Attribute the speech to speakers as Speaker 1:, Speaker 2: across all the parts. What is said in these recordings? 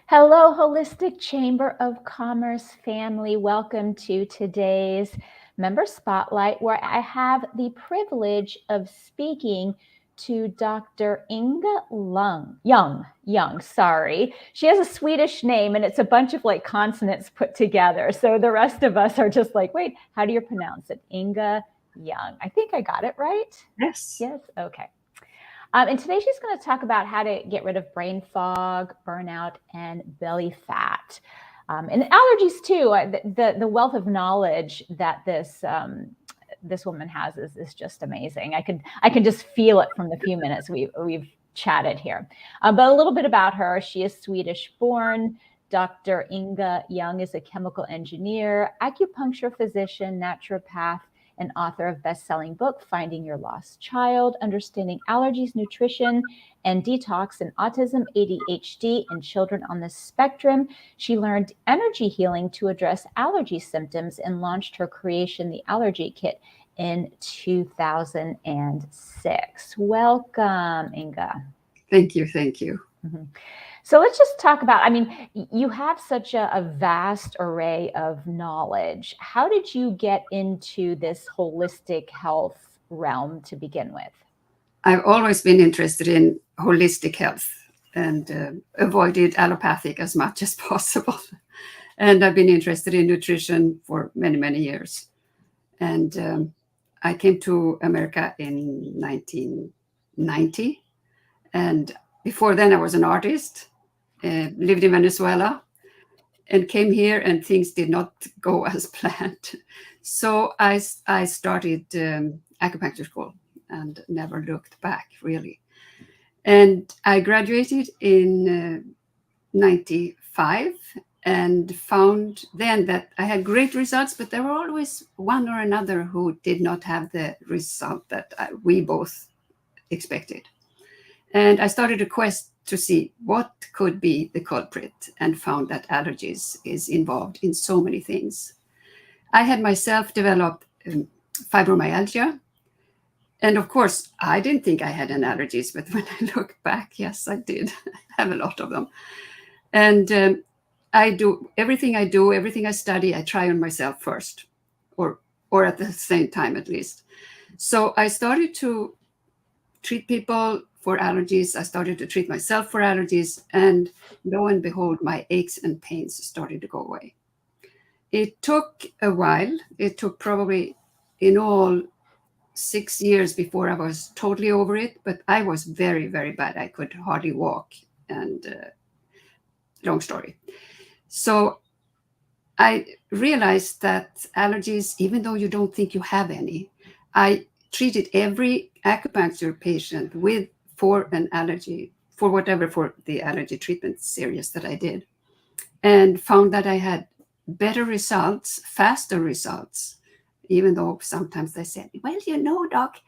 Speaker 1: Hello, Holistic Chamber of Commerce family. Welcome to today's Member Spotlight, where I have the privilege of speaking to Dr. Ynge Ljung. Sorry. She has a Swedish name and it's a bunch of like consonants put together. So the rest of us are just like, wait, how do you pronounce it? Ynge Ljung. I think I got it right.
Speaker 2: Yes.
Speaker 1: Yes. Okay. And today she's going to talk about how to get rid of brain fog, burnout, and belly fat. And allergies too. The wealth of knowledge that this woman has is just amazing. I can just feel it from the few minutes we've chatted here. But a little bit about her. She is Swedish born. Dr. Ynge Ljung is a chemical engineer, acupuncture physician, naturopath, and author of best-selling book Finding Your Lost Child, Understanding Allergies, Nutrition, and Detox in Autism, ADHD, and Children on the Spectrum. She learned energy healing to address allergy symptoms and launched her creation, the Allergy Kit, in 2006. Welcome, Ynge.
Speaker 2: Thank you. Thank you.
Speaker 1: Mm-hmm. So let's just talk about, you have such a vast array of knowledge. How did you get into this holistic health realm to begin with?
Speaker 2: I've always been interested in holistic health and avoided allopathic as much as possible. And I've been interested in nutrition for many, many years. And I came to America in 1990. And before then, I was an artist, lived in Venezuela, and came here, and things did not go as planned. So I started acupuncture school and never looked back, really. And I graduated in 95 and found then that I had great results, but there were always one or another who did not have the result that we both expected. And I started a quest to see what could be the culprit and found that allergies is involved in so many things. I had myself developed fibromyalgia. And of course, I didn't think I had an allergies, but when I look back, yes, I did have a lot of them. And I do, everything I study, I try on myself first, or at the same time at least. So I started to treat people for allergies. I started to treat myself for allergies, and lo and behold, my aches and pains started to go away. It took a while. It took probably in all 6 years before I was totally over it, but I was very, very bad. I could hardly walk, and long story. So I realized that allergies, even though you don't think you have any, I treated every acupuncture patient for an allergy, for the allergy treatment series that I did, and found that I had better results, faster results, even though sometimes they said, well, doc,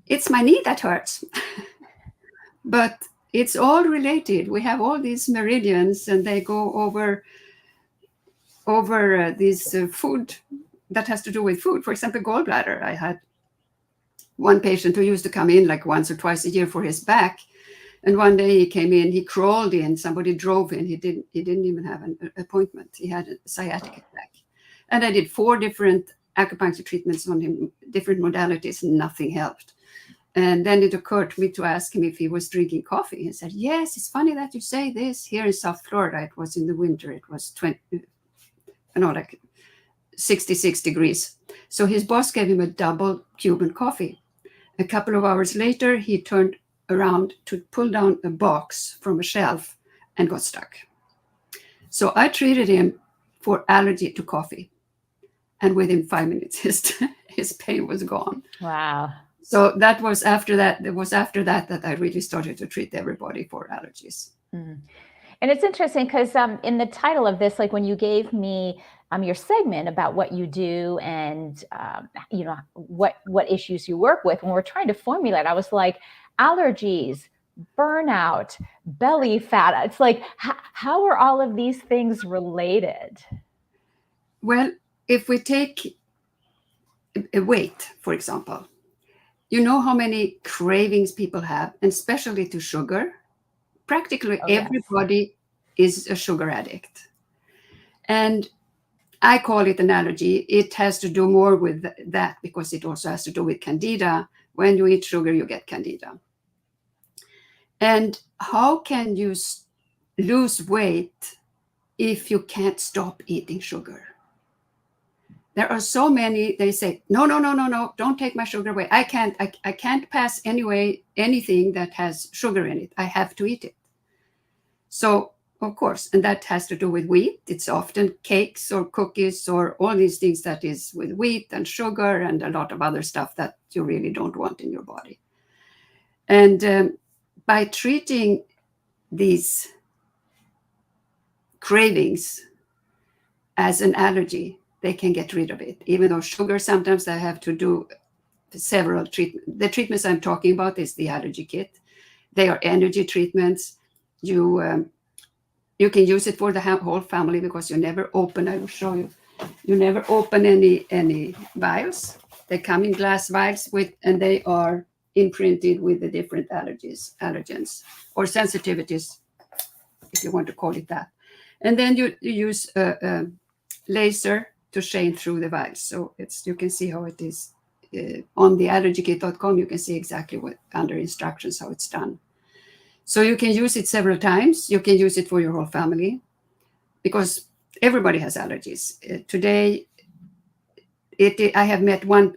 Speaker 2: it's my knee that hurts. But it's all related. We have all these meridians, and they go over this food that has to do with food. For example, gallbladder. I had one patient who used to come in like once or twice a year for his back. And one day he came in, he crawled in, somebody drove in. He didn't even have an appointment. He had a sciatic attack. And I did 4 different acupuncture treatments on him, different modalities, and nothing helped. And then it occurred to me to ask him if he was drinking coffee. He said, yes, it's funny that you say this. Here in South Florida, it was in the winter. It was 66 degrees. So his boss gave him a double Cuban coffee. A couple of hours later, he turned around to pull down a box from a shelf and got stuck. So I treated him for allergy to coffee. And within 5 minutes, his pain was gone.
Speaker 1: Wow.
Speaker 2: So that was after that. It was after that I really started to treat everybody for allergies.
Speaker 1: Mm. And it's interesting because in the title of this, like when you gave me your segment about what you do and what issues you work with, when we're trying to formulate, I was like, allergies, burnout, belly fat. It's like, how are all of these things related?
Speaker 2: Well, if we take a weight, for example, you know how many cravings people have, and especially to sugar. Practically everybody is a sugar addict. And I call it an allergy. It has to do more with that because it also has to do with candida. When you eat sugar, you get candida. And how can you lose weight if you can't stop eating sugar? There are so many, they say, no, don't take my sugar away. I can't pass anything that has sugar in it. I have to eat it. So, of course, and that has to do with wheat. It's often cakes or cookies or all these things that is with wheat and sugar and a lot of other stuff that you really don't want in your body. And by treating these cravings as an allergy, they can get rid of it. Even though sugar, sometimes they have to do several treatments. The treatments I'm talking about is the allergy kit. They are energy treatments. You can use it for the whole family because you never open, I will show you, you never open any vials. They come in glass vials and they are imprinted with the different allergens or sensitivities, if you want to call it that. And then you use a laser to shine through the vials. So you can see how it is on the allergykit.com. You can see exactly what under instructions how it's done. So you can use it several times. You can use it for your whole family because everybody has allergies. Today, I have met one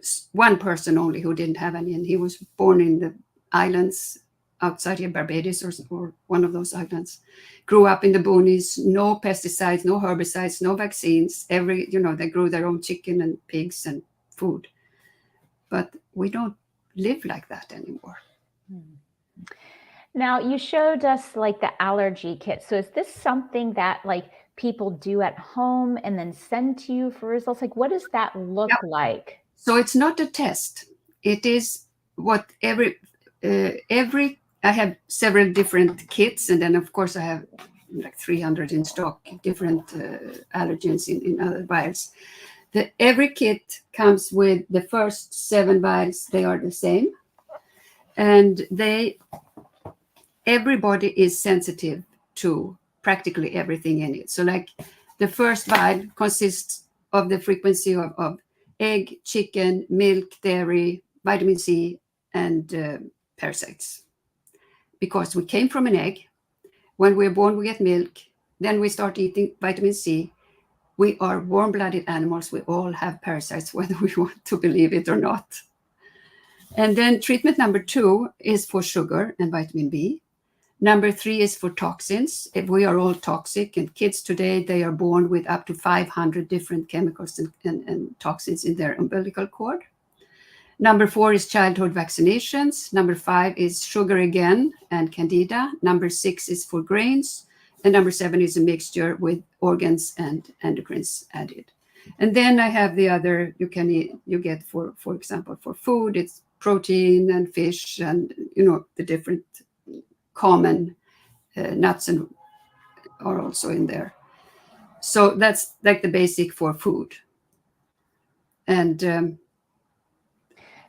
Speaker 2: person only who didn't have any, and he was born in the islands outside here, Barbados or one of those islands. Grew up in the boonies, no pesticides, no herbicides, no vaccines. They grew their own chicken and pigs and food. But we don't live like that anymore.
Speaker 1: Now, you showed us like the allergy kit. So is this something that like people do at home and then send to you for results? Like, what does that look like?
Speaker 2: So it's not a test. It is what I have several different kits, and then of course I have like 300 in stock, different allergens in other vials. Every kit comes with the first 7 vials. They are the same, and everybody is sensitive to practically everything in it. So like the first vial consists of the frequency of egg, chicken, milk, dairy, vitamin C, and parasites. Because we came from an egg. When we're born, we get milk. Then we start eating vitamin C. We are warm-blooded animals. We all have parasites, whether we want to believe it or not. And then treatment number 2 is for sugar and vitamin B. Number 3 is for toxins. If we are all toxic, and kids today, they are born with up to 500 different chemicals and toxins in their umbilical cord. Number 4 is childhood vaccinations. Number 5 is sugar again and candida. Number 6 is for grains. And number 7 is a mixture with organs and endocrines added. And then I have the other you get for example, for food, it's protein and fish and, the different common nuts and are also in there. So that's like the basic for food. And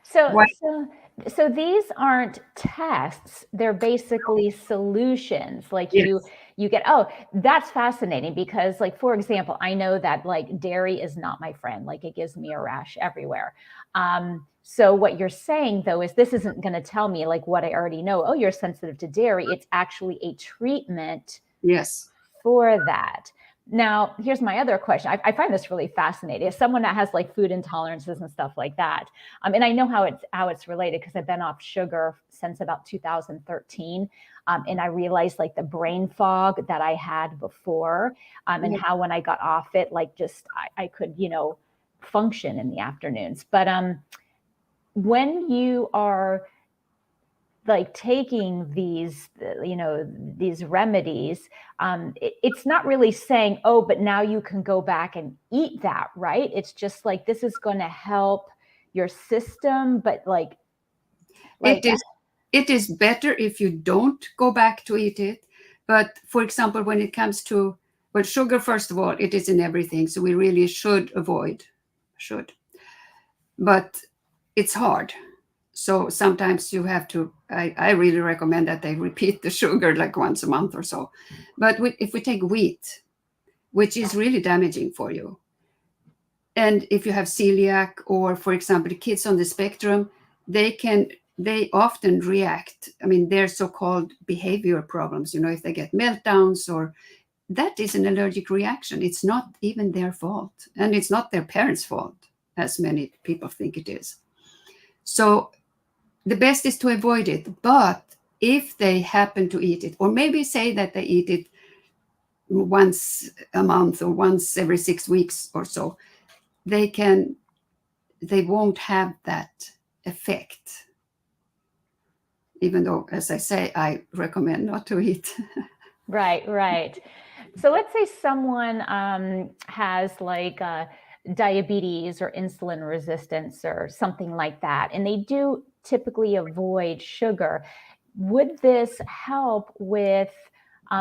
Speaker 1: So these aren't tests, they're basically solutions. Like
Speaker 2: yes.
Speaker 1: you get, oh, that's fascinating because like, for example, I know that like dairy is not my friend. Like it gives me a rash everywhere. So what you're saying though, is this isn't going to tell me like what I already know. Oh, you're sensitive to dairy. It's actually a treatment for that. Now, here's my other question. I find this really fascinating. As someone that has like food intolerances and stuff like that, and I know how it's related because I've been off sugar since about 2013, and I realized like the brain fog that I had before, and how when I got off it, like just I could function in the afternoons. But when you are like taking these remedies, it's not really saying, oh, but now you can go back and eat that, right? It's just like, this is going to help your system, but like
Speaker 2: it is better if you don't go back to eat it. But for example, when it comes to, well, sugar, first of all, it is in everything. So we really should avoid, but it's hard. So sometimes you have to, I really recommend that they repeat the sugar like once a month or so. But if we take wheat, which is really damaging for you, and if you have celiac or, for example, the kids on the spectrum, they often react. I mean, they're so-called behavior problems, if they get meltdowns, or that is an allergic reaction. It's not even their fault, and it's not their parents' fault, as many people think it is. So the best is to avoid it. But if they happen to eat it, or maybe say that they eat it once a month or once every 6 weeks or so, they won't have that effect. Even though, as I say, I recommend not to eat.
Speaker 1: Right. So let's say someone has like diabetes or insulin resistance or something like that, and they do typically avoid sugar. Would this help with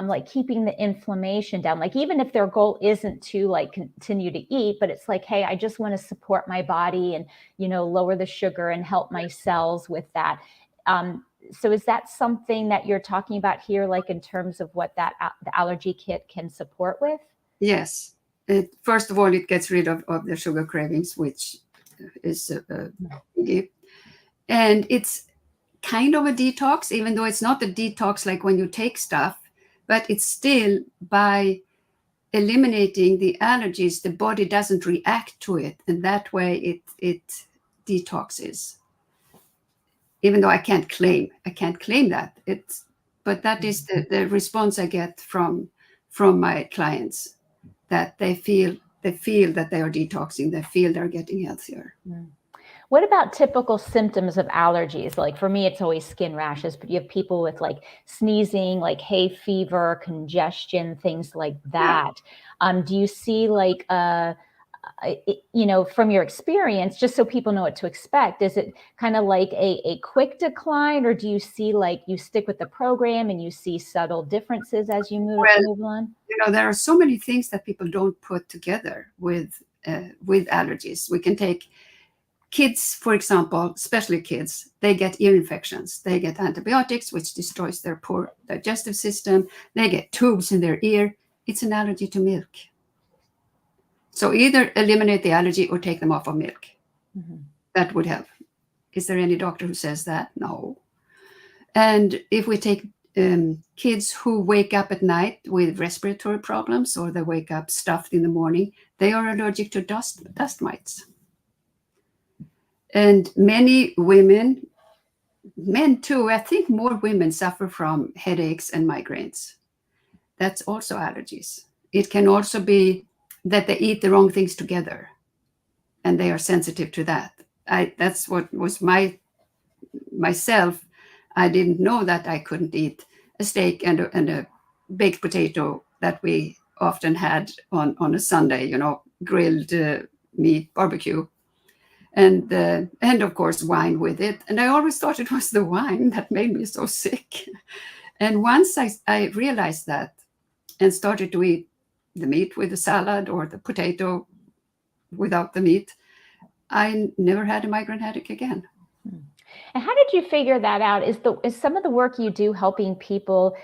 Speaker 1: like keeping the inflammation down? Like even if their goal isn't to like continue to eat, but it's like, hey, I just want to support my body and, lower the sugar and help my cells with that. So is that something that you're talking about here, like in terms of what the allergy kit can support with?
Speaker 2: Yes. First of all, it gets rid of the sugar cravings, which is a gift. And it's kind of a detox, even though it's not a detox like when you take stuff, but it's still, by eliminating the allergies, the body doesn't react to it, and that way it detoxes. Even though I can't claim that, but that is the response I get from my clients, that they feel that they are detoxing, they feel they're getting healthier.
Speaker 1: What about typical symptoms of allergies? Like for me, it's always skin rashes, but you have people with like sneezing, like hay fever, congestion, things like that. Do you see like, from your experience, just so people know what to expect, is it kind of like a quick decline, or do you see like you stick with the program and you see subtle differences as you move on?
Speaker 2: There are so many things that people don't put together with allergies. We can take kids, for example, especially kids, they get ear infections. They get antibiotics, which destroys their poor digestive system. They get tubes in their ear. It's an allergy to milk. So either eliminate the allergy or take them off of milk. That would help. Is there any doctor who says that? No. And if we take kids who wake up at night with respiratory problems, or they wake up stuffed in the morning, they are allergic to dust mites. And many women, men too, I think more women suffer from headaches and migraines. That's also allergies. It can also be that they eat the wrong things together, and they are sensitive to that. That's what was myself. I didn't know that I couldn't eat a steak and a baked potato that we often had on a Sunday, grilled meat, barbecue, and of course wine with it. And I always thought it was the wine that made me so sick. And once I realized that and started to eat the meat with the salad or the potato without the meat, I never had a migraine headache again.
Speaker 1: And how did you figure that out? Is some of the work you do helping people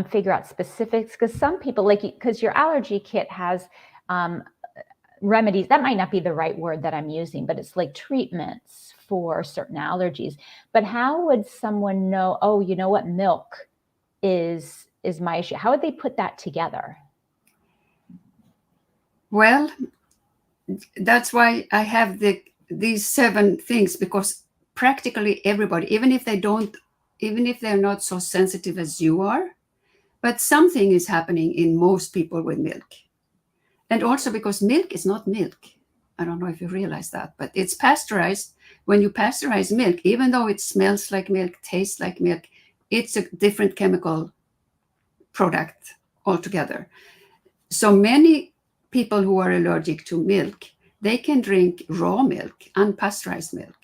Speaker 1: figure out specifics? Because some people, because your allergy kit has remedies, that might not be the right word that I'm using, but it's like treatments for certain allergies. But how would someone know, oh, you know what, milk is my issue? How would they put that together?
Speaker 2: Well, that's why I have these 7 things, because practically everybody, even if they're not so sensitive as you are, but something is happening in most people with milk. And also because milk is not milk. I don't know if you realize that, but it's pasteurized. When you pasteurize milk, even though it smells like milk, tastes like milk, it's a different chemical product altogether. So many people who are allergic to milk, they can drink raw milk, unpasteurized milk.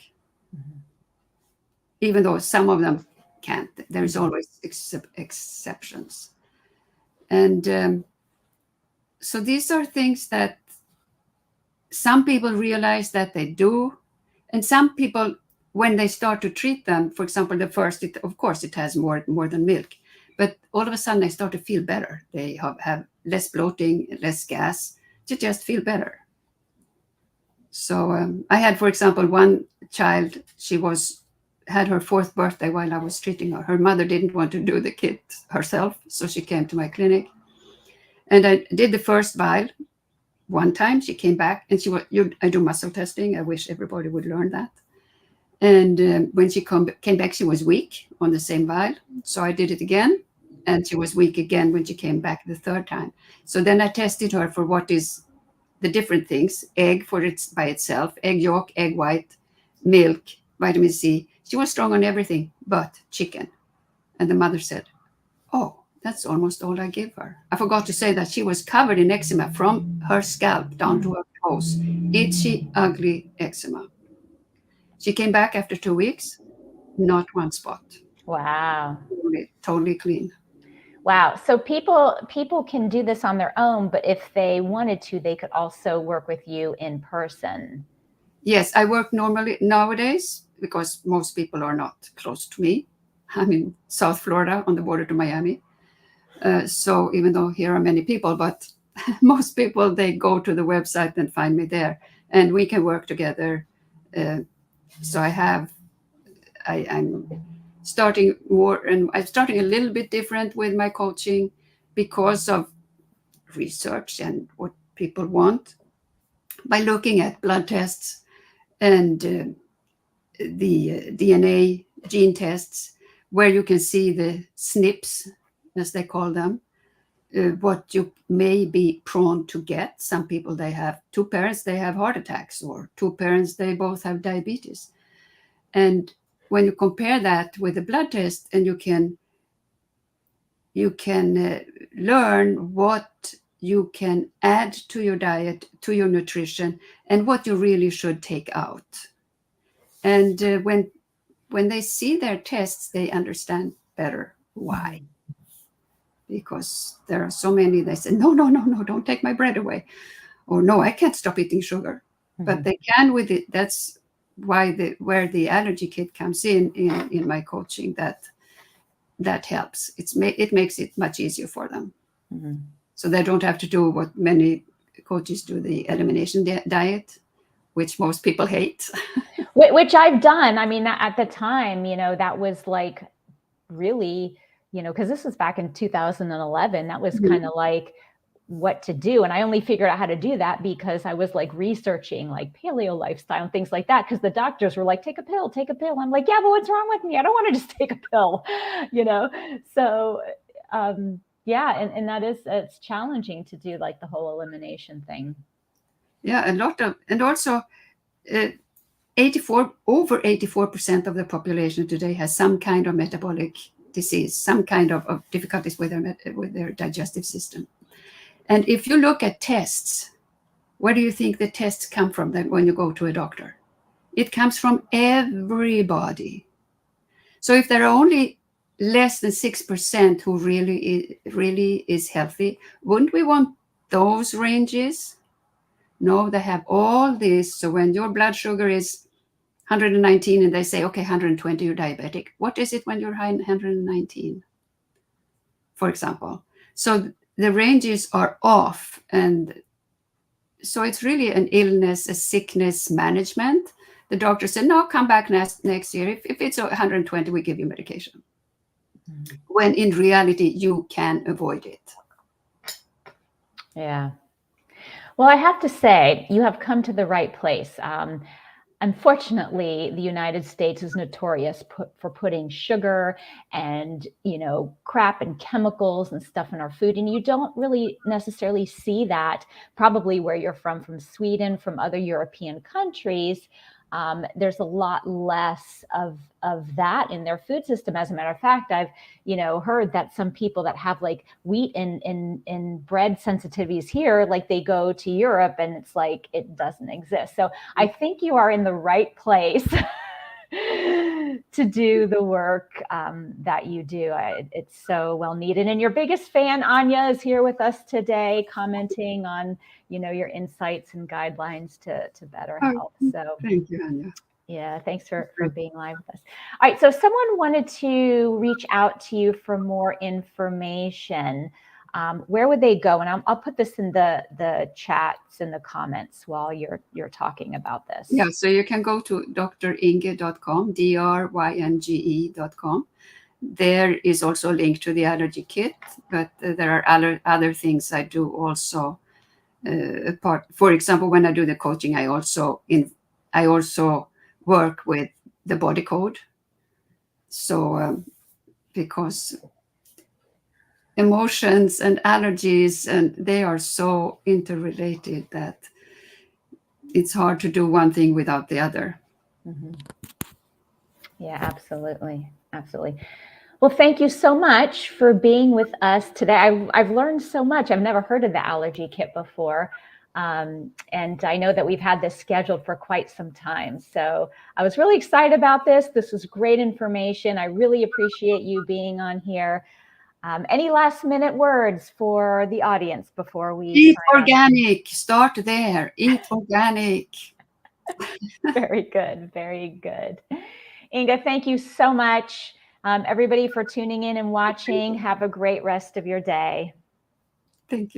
Speaker 2: Even though some of them can't. There's always exceptions. And so these are things that some people realize that they do, and some people when they start to treat them, for example, the first, of course, it has more than milk, but all of a sudden they start to feel better. They have less bloating, less gas, to just feel better. So I had, for example, one child, had her 4th birthday while I was treating her. Her mother didn't want to do the kit herself, so she came to my clinic. And I did the first vial one time. She came back and I do muscle testing. I wish everybody would learn that. And when she came back, she was weak on the same vial. So I did it again, and she was weak again when she came back the 3rd time. So then I tested her for what is the different things: egg by itself, egg yolk, egg white, milk, vitamin C. She was strong on everything but chicken. And the mother said, "Oh, that's almost all I give her." I forgot to say that she was covered in eczema from her scalp down to her toes. Itchy, ugly eczema. She came back after 2 weeks, not one spot.
Speaker 1: Wow.
Speaker 2: Totally clean.
Speaker 1: Wow. So people can do this on their own, but if they wanted to, they could also work with you in person.
Speaker 2: Yes, I work normally nowadays because most people are not close to me. I'm in South Florida on the border to Miami. So even though here are many people, but most people, they go to the website and find me there, and we can work together. So I'm starting more, and I'm starting a little bit different with my coaching because of research and what people want, by looking at blood tests and the DNA gene tests, where you can see the SNPs, as they call them, what you may be prone to get. Some people, they have 2 parents, they have heart attacks, or 2 parents, they both have diabetes. And when you compare that with the blood test, and you can learn what you can add to your diet, to your nutrition, and what you really should take out. And when they see their tests, they understand better why. Because there are so many, they say, no, don't take my bread away. Or no, I can't stop eating sugar. But they can with it. That's why where the allergy kit comes in my coaching, that helps. It makes it much easier for them. So they don't have to do what many coaches do, the elimination diet, which most people hate.
Speaker 1: Which I've done. I mean, at the time, that was like really, because this was back in 2011, that was kind of like what to do. And I only figured out how to do that because I was like researching like paleo lifestyle and things like that. Because the doctors were like, take a pill. I'm like, yeah, but what's wrong with me? I don't want to just take a pill, So, yeah. And it's challenging to do like the whole elimination thing.
Speaker 2: Yeah, and also over 84% of the population today has some kind of metabolic disease, some kind of difficulties with their digestive system. And if you look at tests, where do you think the tests come from when you go to a doctor? It comes from everybody. So if there are only less than 6% who really is healthy, wouldn't we want those ranges? No, they have all this. So when your blood sugar is 119 and they say, okay, 120, you're diabetic. What is it when you're high 119, for example? So the ranges are off. And so it's really an illness, a sickness management. The doctor said, no, come back next year. If it's 120, we give you medication. When in reality, you can avoid it.
Speaker 1: Yeah. Well, I have to say, you have come to the right place. Unfortunately, the United States is notorious for putting sugar and, crap and chemicals and stuff in our food. And you don't really necessarily see that probably where you're from Sweden, from other European countries. There's a lot less of that in their food system. As a matter of fact, I've, heard that some people that have like wheat and bread sensitivities here, like they go to Europe and it's like, it doesn't exist. So I think you are in the right place to do the work that you do. It's so well needed. And your biggest fan, Ynge, is here with us today, commenting on, your insights and guidelines to better health. So
Speaker 2: thank you, Ynge.
Speaker 1: Yeah, thanks for being live with us. All right, so if someone wanted to reach out to you for more information, where would they go? And I'll put this in the chats in the comments while you're talking about this.
Speaker 2: Yeah, so you can go to drynge.com, drynge.com. There is also a link to the allergy kit, but there are other things I do also. For example, when I do the coaching, I also work with the body code. So because emotions and allergies, and they are so interrelated that it's hard to do one thing without the other.
Speaker 1: Mm-hmm. Yeah, absolutely. Absolutely. Well, thank you so much for being with us today. I've learned so much. I've never heard of the allergy kit before. And I know that we've had this scheduled for quite some time. So I was really excited about this. This was great information. I really appreciate you being on here. Any last minute words for the audience before we
Speaker 2: Eat
Speaker 1: sign
Speaker 2: organic. Start there. Eat organic.
Speaker 1: Very good. Very good. Ynge, thank you so much. Everybody for tuning in and watching. Have a great rest of your day.
Speaker 2: Thank you.